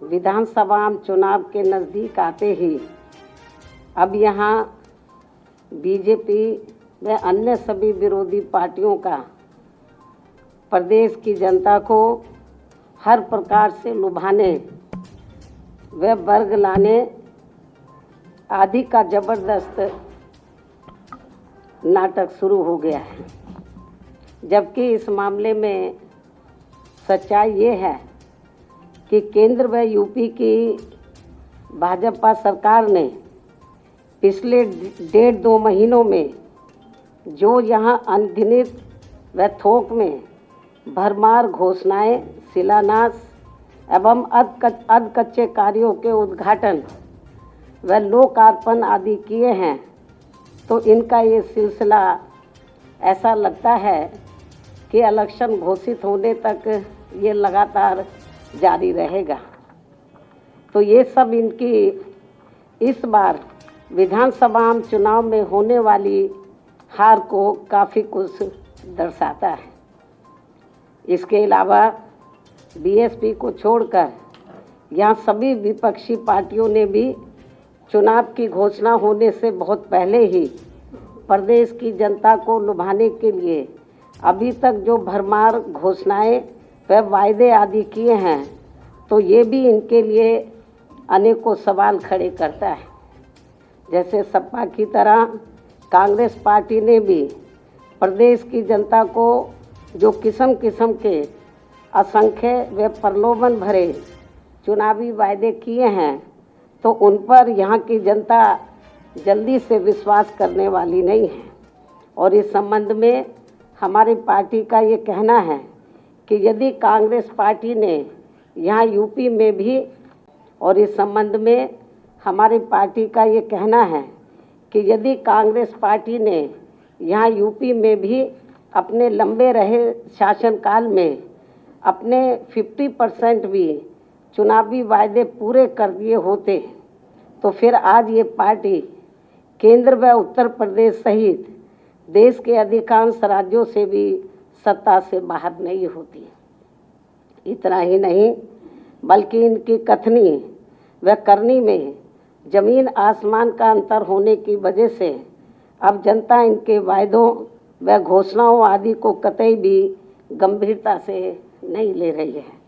विधानसभा चुनाव के नज़दीक आते ही अब यहाँ बीजेपी व अन्य सभी विरोधी पार्टियों का प्रदेश की जनता को हर प्रकार से लुभाने व वर्ग लाने आदि का जबरदस्त नाटक शुरू हो गया है। जबकि इस मामले में सच्चाई ये है कि केंद्र व यूपी की भाजपा सरकार ने पिछले 1.5-2 महीनों में जो यहाँ अनगिनत व थोक में भरमार घोषणाएं, शिलान्यास एवं अध कच्चे कार्यों के उद्घाटन व लोकार्पण आदि किए हैं, तो इनका ये सिलसिला ऐसा लगता है कि इलेक्शन घोषित होने तक ये लगातार जारी रहेगा। तो ये सब इनकी इस बार विधानसभा चुनाव में होने वाली हार को काफ़ी कुछ दर्शाता है। इसके अलावा बीएसपी को छोड़कर यहाँ सभी विपक्षी पार्टियों ने भी चुनाव की घोषणा होने से बहुत पहले ही प्रदेश की जनता को लुभाने के लिए अभी तक जो भरमार घोषणाएं व वायदे आदि किए हैं, तो ये भी इनके लिए अनेकों सवाल खड़े करता है। जैसे सपा की तरह कांग्रेस पार्टी ने भी प्रदेश की जनता को जो किस्म किस्म के असंख्य व प्रलोभन भरे चुनावी वायदे किए हैं, तो उन पर यहाँ की जनता जल्दी से विश्वास करने वाली नहीं है। और इस संबंध में हमारी पार्टी का ये कहना है कि यदि कांग्रेस पार्टी ने यहाँ यूपी में भी, और इस संबंध में हमारी पार्टी का ये कहना है कि यदि कांग्रेस पार्टी ने यहाँ यूपी में भी अपने लंबे रहे शासनकाल में अपने 50% भी चुनावी वायदे पूरे कर दिए होते, तो फिर आज ये पार्टी केंद्र व उत्तर प्रदेश सहित देश के अधिकांश राज्यों से भी सत्ता से बाहर नहीं होती। इतना ही नहीं, बल्कि इनकी कथनी व करनी में जमीन आसमान का अंतर होने की वजह से अब जनता इनके वायदों व घोषणाओं आदि को कतई भी गंभीरता से नहीं ले रही है।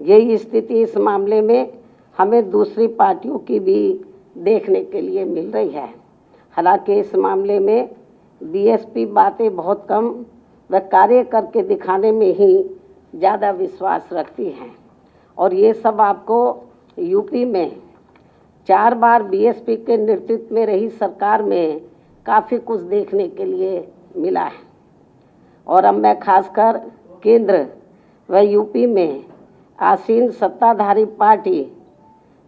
यही स्थिति इस मामले में हमें दूसरी पार्टियों की भी देखने के लिए मिल रही है। हालांकि इस मामले में बीएसपी बातें बहुत कम व कार्य करके दिखाने में ही ज़्यादा विश्वास रखती हैं। और ये सब आपको यूपी में 4 बार बीएसपी के नेतृत्व में रही सरकार में काफ़ी कुछ देखने के लिए मिला है। और अब मैं खासकर केंद्र व यूपी में आसीन सत्ताधारी पार्टी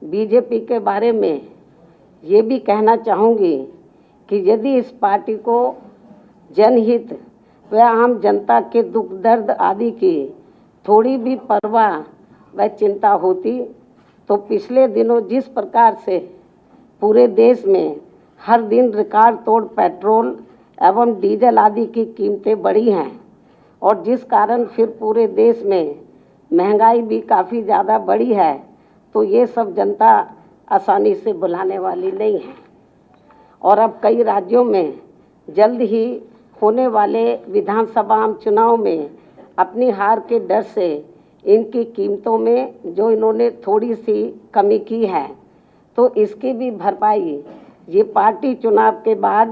बीजेपी के बारे में ये भी कहना चाहूँगी कि यदि इस पार्टी को जनहित व आम जनता के दुख दर्द आदि की थोड़ी भी परवाह व चिंता होती, तो पिछले दिनों जिस प्रकार से पूरे देश में हर दिन रिकॉर्ड तोड़ पेट्रोल एवं डीजल आदि की कीमतें बढ़ी हैं, और जिस कारण फिर पूरे देश में महंगाई भी काफ़ी ज़्यादा बढ़ी है, तो ये सब जनता आसानी से भुलाने वाली नहीं है। और अब कई राज्यों में जल्द ही होने वाले विधानसभा चुनाव में अपनी हार के डर से इनकी कीमतों में जो इन्होंने थोड़ी सी कमी की है, तो इसकी भी भरपाई ये पार्टी चुनाव के बाद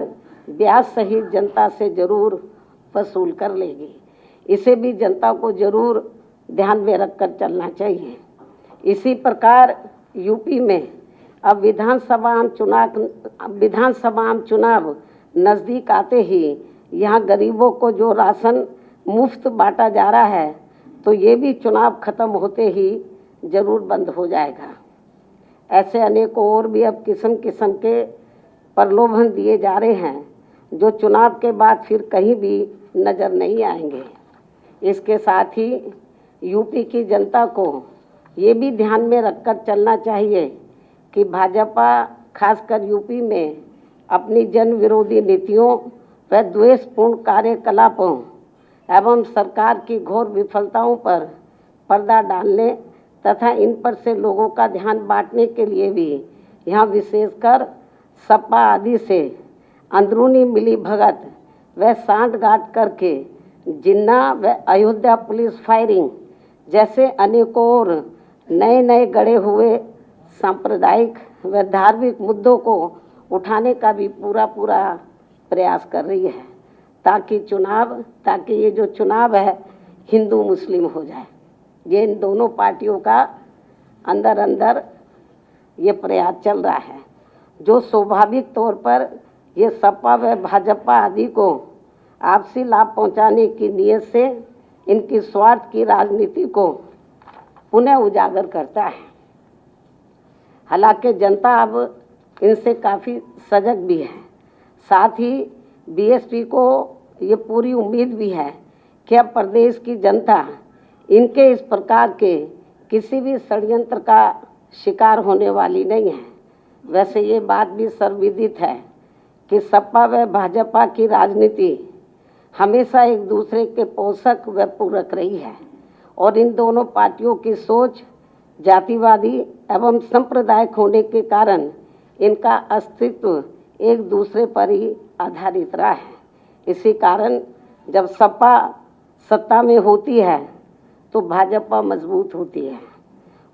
ब्याज सहित जनता से ज़रूर वसूल कर लेगी। इसे भी जनता को ज़रूर ध्यान में रखकर चलना चाहिए। इसी प्रकार यूपी में अब विधानसभा चुनाव नज़दीक आते ही यहाँ गरीबों को जो राशन मुफ्त बांटा जा रहा है, तो ये भी चुनाव खत्म होते ही ज़रूर बंद हो जाएगा। ऐसे अनेकों और भी अब किस्म किस्म के प्रलोभन दिए जा रहे हैं, जो चुनाव के बाद फिर कहीं भी नज़र नहीं आएंगे। इसके साथ ही यूपी की जनता को ये भी ध्यान में रखकर चलना चाहिए कि भाजपा खासकर यूपी में अपनी जन विरोधी नीतियों व द्वेषपूर्ण कार्यकलापों एवं सरकार की घोर विफलताओं पर पर्दा डालने तथा इन पर से लोगों का ध्यान बांटने के लिए भी यहाँ विशेषकर सपा आदि से अंदरूनी मिली भगत व सांठ-गांठ करके जिन्ना व अयोध्या पुलिस फायरिंग जैसे अनेकों और नए नए गढ़े हुए सांप्रदायिक व धार्मिक मुद्दों को उठाने का भी पूरा प्रयास कर रही है, ताकि ये जो चुनाव है हिंदू मुस्लिम हो जाए। ये इन दोनों पार्टियों का अंदर ये प्रयास चल रहा है, जो स्वाभाविक तौर पर ये सपा व भाजपा आदि को आपसी लाभ पहुंचाने की नीयत से इनकी स्वार्थ की राजनीति को पुनः उजागर करता है। हालांकि जनता अब इनसे काफ़ी सजग भी है। साथ ही बीएसपी को ये पूरी उम्मीद भी है कि अब प्रदेश की जनता इनके इस प्रकार के किसी भी षड्यंत्र का शिकार होने वाली नहीं है। वैसे ये बात भी सर्वविदित है कि सपा व भाजपा की राजनीति हमेशा एक दूसरे के पोषक व पूरक रही है और इन दोनों पार्टियों की सोच जातिवादी एवं सांप्रदायिक होने के कारण इनका अस्तित्व एक दूसरे पर ही आधारित रहा है। इसी कारण जब सपा सत्ता में होती है तो भाजपा मजबूत होती है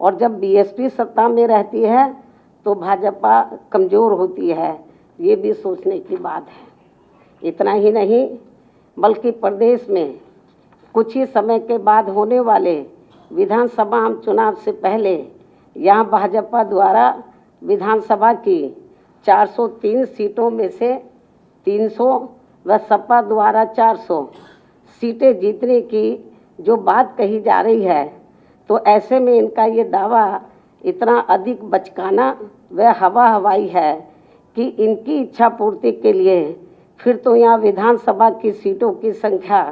और जब बीएसपी सत्ता में रहती है तो भाजपा कमज़ोर होती है। ये भी सोचने की बात है। इतना ही नहीं बल्कि प्रदेश में कुछ ही समय के बाद होने वाले विधानसभा चुनाव से पहले यहाँ भाजपा द्वारा विधानसभा की 403 सीटों में से 300 व सपा द्वारा 400 सीटें जीतने की जो बात कही जा रही है, तो ऐसे में इनका ये दावा इतना अधिक बचकाना व हवाई है कि इनकी इच्छा पूर्ति के लिए फिर तो यहाँ विधानसभा की सीटों की संख्या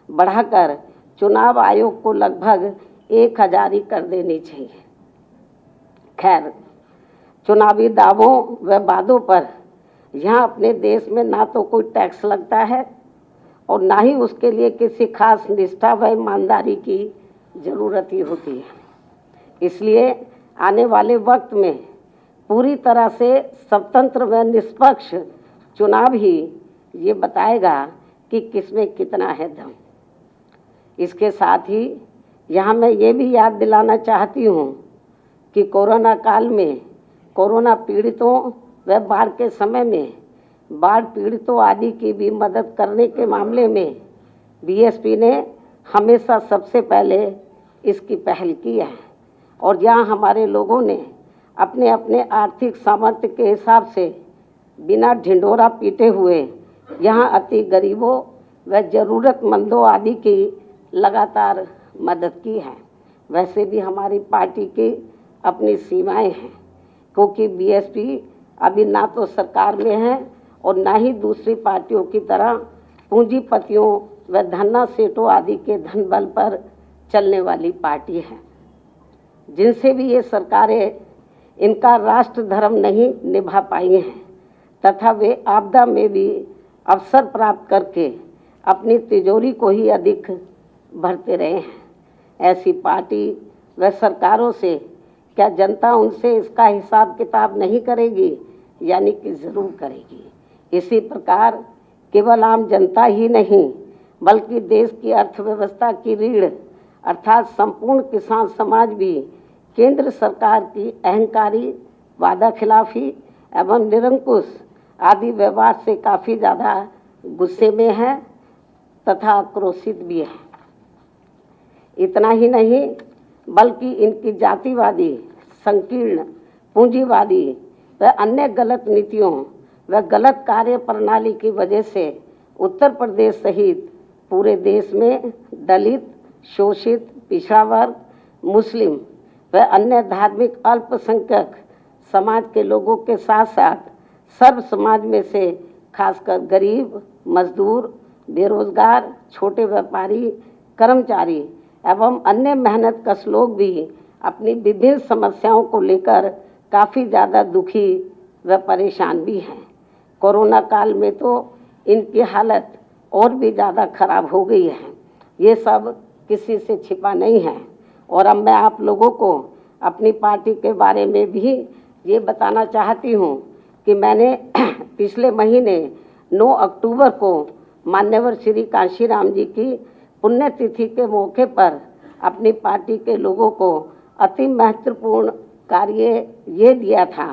बढ़ाकर चुनाव आयोग को लगभग 1000 ही कर देनी चाहिए। खैर, चुनावी दावों व वादों पर यहाँ अपने देश में ना तो कोई टैक्स लगता है और ना ही उसके लिए किसी खास निष्ठा व ईमानदारी की ज़रूरत ही होती है। इसलिए आने वाले वक्त में पूरी तरह से स्वतंत्र व निष्पक्ष चुनाव ही ये बताएगा कि किसमें कितना है दम। इसके साथ ही यहाँ मैं ये भी याद दिलाना चाहती हूँ कि कोरोना काल में कोरोना पीड़ितों व बाढ़ के समय में बाढ़ पीड़ितों आदि की भी मदद करने के मामले में बीएसपी ने हमेशा सबसे पहले इसकी पहल की है और यहाँ हमारे लोगों ने अपने अपने आर्थिक सामर्थ्य के हिसाब से बिना ढिंढोरा पीटे हुए यहाँ अति गरीबों व ज़रूरतमंदों आदि की लगातार मदद की है। वैसे भी हमारी पार्टी की अपनी सीमाएं हैं, क्योंकि बीएसपी अभी ना तो सरकार में है और ना ही दूसरी पार्टियों की तरह पूंजीपतियों व धन्ना सेठों आदि के धन बल पर चलने वाली पार्टी है। जिनसे भी ये सरकारें इनका राष्ट्र धर्म नहीं निभा पाई हैं तथा वे आपदा में भी अवसर प्राप्त करके अपनी तिजोरी को ही अधिक भरते रहे हैं। ऐसी पार्टी व सरकारों से क्या जनता उनसे इसका हिसाब किताब नहीं करेगी? यानी कि ज़रूर करेगी। इसी प्रकार केवल आम जनता ही नहीं बल्कि देश की अर्थव्यवस्था की रीढ़ अर्थात संपूर्ण किसान समाज भी केंद्र सरकार की अहंकारी, वादा खिलाफी एवं निरंकुश आदि व्यवहार से काफ़ी ज़्यादा गुस्से में है तथा आक्रोशित भी है। इतना ही नहीं बल्कि इनकी जातिवादी, संकीर्ण, पूंजीवादी व अन्य गलत नीतियों व गलत कार्य प्रणाली की वजह से उत्तर प्रदेश सहित पूरे देश में दलित, शोषित, पिछड़ा वर्ग, मुस्लिम व अन्य धार्मिक अल्पसंख्यक समाज के लोगों के साथ साथ सर्व समाज में से खासकर गरीब, मजदूर, बेरोजगार, छोटे व्यापारी, कर्मचारी एवं अन्य मेहनतकश लोग भी अपनी विभिन्न समस्याओं को लेकर काफ़ी ज़्यादा दुखी व परेशान भी हैं। कोरोना काल में तो इनकी हालत और भी ज़्यादा खराब हो गई है। ये सब किसी से छिपा नहीं है और अब मैं आप लोगों को अपनी पार्टी के बारे में भी ये बताना चाहती हूँ कि मैंने पिछले महीने 9 अक्टूबर को मान्यवर श्री कांशीराम जी की पुण्यतिथि के मौके पर अपनी पार्टी के लोगों को अति महत्वपूर्ण कार्य ये दिया था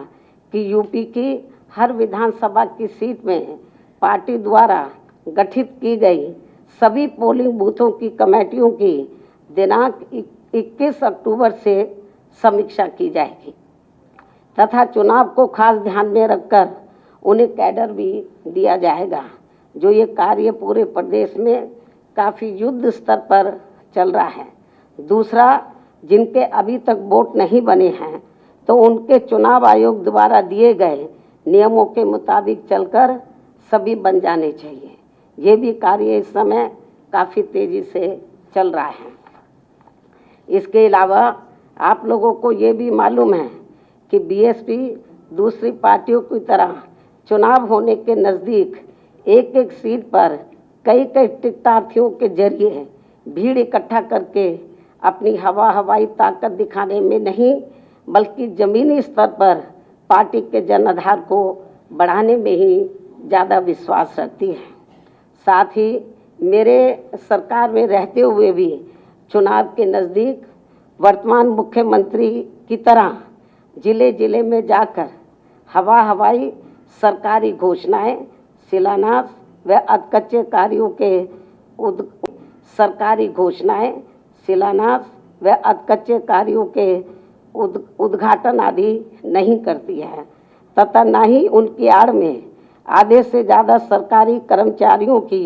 कि यूपी की हर विधानसभा की सीट में पार्टी द्वारा गठित की गई सभी पोलिंग बूथों की कमेटियों की दिनांक 21 अक्टूबर से समीक्षा की जाएगी तथा चुनाव को खास ध्यान में रखकर उन्हें कैडर भी दिया जाएगा। जो ये कार्य पूरे प्रदेश में काफ़ी युद्ध स्तर पर चल रहा है। दूसरा, जिनके अभी तक वोट नहीं बने हैं तो उनके चुनाव आयोग द्वारा दिए गए नियमों के मुताबिक चलकर सभी बन जाने चाहिए। ये भी कार्य इस समय काफ़ी तेज़ी से चल रहा है। इसके अलावा आप लोगों को ये भी मालूम है कि बीएसपी दूसरी पार्टियों की तरह चुनाव होने के नज़दीक एक एक सीट पर कई टिकटार्थियों के जरिए भीड़ इकट्ठा करके अपनी हवाई ताकत दिखाने में नहीं बल्कि ज़मीनी स्तर पर पार्टी के जनाधार को बढ़ाने में ही ज़्यादा विश्वास रखती है। साथ ही मेरे सरकार में रहते हुए भी चुनाव के नज़दीक वर्तमान मुख्यमंत्री की तरह जिले जिले में जाकर हवाई सरकारी घोषणाएं, शिलान्यास व अधकच्चे कार्यों के सरकारी घोषणाएं, शिलान्यास व अधकच्चे कार्यों के उद्घाटन आदि नहीं करती है तथा न ही उनकी आड़ में आधे से ज़्यादा सरकारी कर्मचारियों की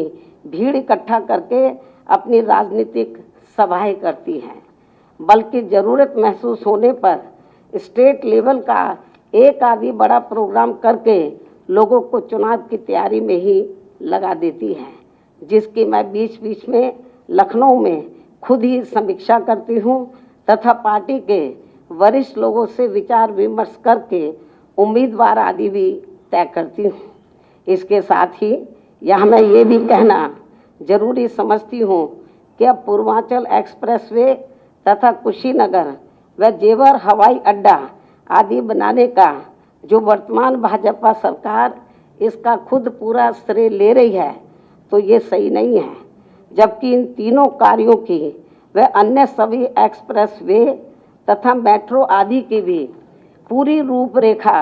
भीड़ इकट्ठा करके अपनी राजनीतिक सभाएं करती हैं, बल्कि ज़रूरत महसूस होने पर स्टेट लेवल का एक आदि बड़ा प्रोग्राम करके लोगों को चुनाव की तैयारी में ही लगा देती है, जिसकी मैं बीच बीच में लखनऊ में खुद ही समीक्षा करती हूँ तथा पार्टी के वरिष्ठ लोगों से विचार विमर्श करके उम्मीदवार आदि भी तय करती हूँ। इसके साथ ही यहाँ मैं ये भी कहना जरूरी समझती हूँ कि अब पूर्वांचल एक्सप्रेसवे तथा कुशीनगर व जेवर हवाई अड्डा आदि बनाने का जो वर्तमान भाजपा सरकार इसका खुद पूरा श्रेय ले रही है तो ये सही नहीं है, जबकि इन तीनों कार्यों की व अन्य सभी एक्सप्रेसवे तथा मेट्रो आदि की भी पूरी रूपरेखा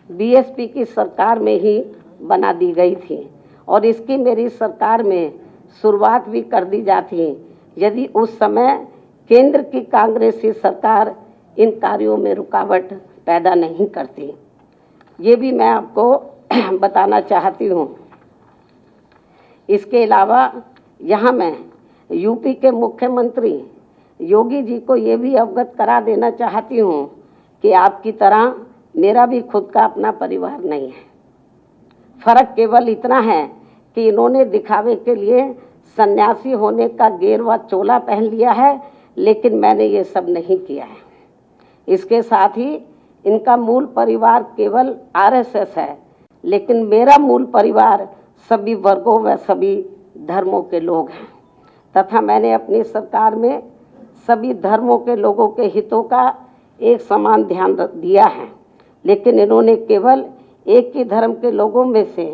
बीएसपी की सरकार में ही बना दी गई थी और इसकी मेरी सरकार में शुरुआत भी कर दी जाती यदि उस समय केंद्र की कांग्रेसी सरकार इन कार्यों में रुकावट पैदा नहीं करती। ये भी मैं आपको बताना चाहती हूँ। इसके अलावा यहाँ मैं यूपी के मुख्यमंत्री योगी जी को ये भी अवगत करा देना चाहती हूँ कि आपकी तरह मेरा भी खुद का अपना परिवार नहीं है। फर्क केवल इतना है कि इन्होंने दिखावे के लिए सन्यासी होने का गेरुआ चोला पहन लिया है, लेकिन मैंने ये सब नहीं किया है। इसके साथ ही इनका मूल परिवार केवल आरएसएस है, लेकिन मेरा मूल परिवार सभी वर्गों व सभी धर्मों के लोग हैं तथा मैंने अपनी सरकार में सभी धर्मों के लोगों के हितों का एक समान ध्यान दिया है, लेकिन इन्होंने केवल एक ही धर्म के लोगों में से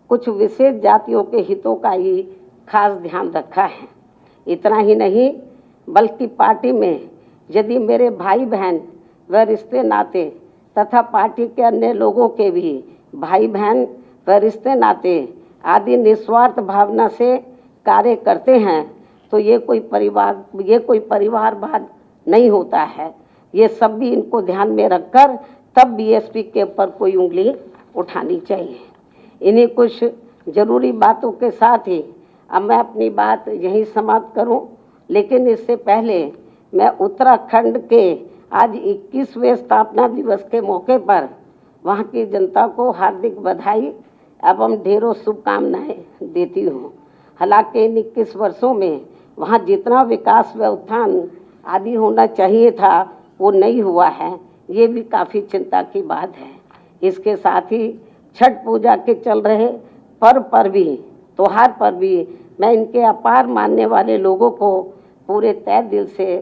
कुछ विशेष जातियों के हितों का ही खास ध्यान रखा है। इतना ही नहीं बल्कि पार्टी में यदि मेरे भाई बहन व रिश्ते नाते तथा पार्टी के अन्य लोगों के भी भाई बहन व रिश्ते नाते आदि निस्वार्थ भावना से कार्य करते हैं तो ये कोई परिवारवाद नहीं होता है। ये सब भी इनको ध्यान में रखकर तब बीएसपी के ऊपर कोई उंगली उठानी चाहिए। इन्हीं कुछ ज़रूरी बातों के साथ ही अब मैं अपनी बात यहीं समाप्त करूं, लेकिन इससे पहले मैं उत्तराखंड के आज 21वें स्थापना दिवस के मौके पर वहां की जनता को हार्दिक बधाई एवं ढेरों शुभकामनाएं देती हूं। हालांकि इन 21 वर्षों में वहां जितना विकास व उत्थान आदि होना चाहिए था वो नहीं हुआ है, ये भी काफ़ी चिंता की बात है। इसके साथ ही छठ पूजा के चल रहे पर्व पर भी त्योहार पर भी मैं इनके अपार मानने वाले लोगों को पूरे तय दिल से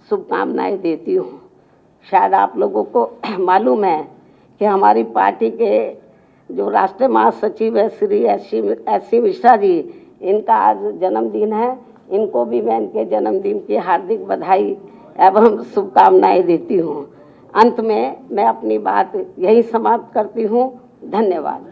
शुभकामनाएं देती हूँ। शायद आप लोगों को मालूम है कि हमारी पार्टी के जो राष्ट्रीय महासचिव है श्री एस.सी. मिश्रा जी, इनका आज जन्मदिन है। इनको भी मैं इनके जन्मदिन की हार्दिक बधाई एवं शुभकामनाएं देती हूँ। अंत में मैं अपनी बात यही समाप्त करती हूँ। धन्यवाद।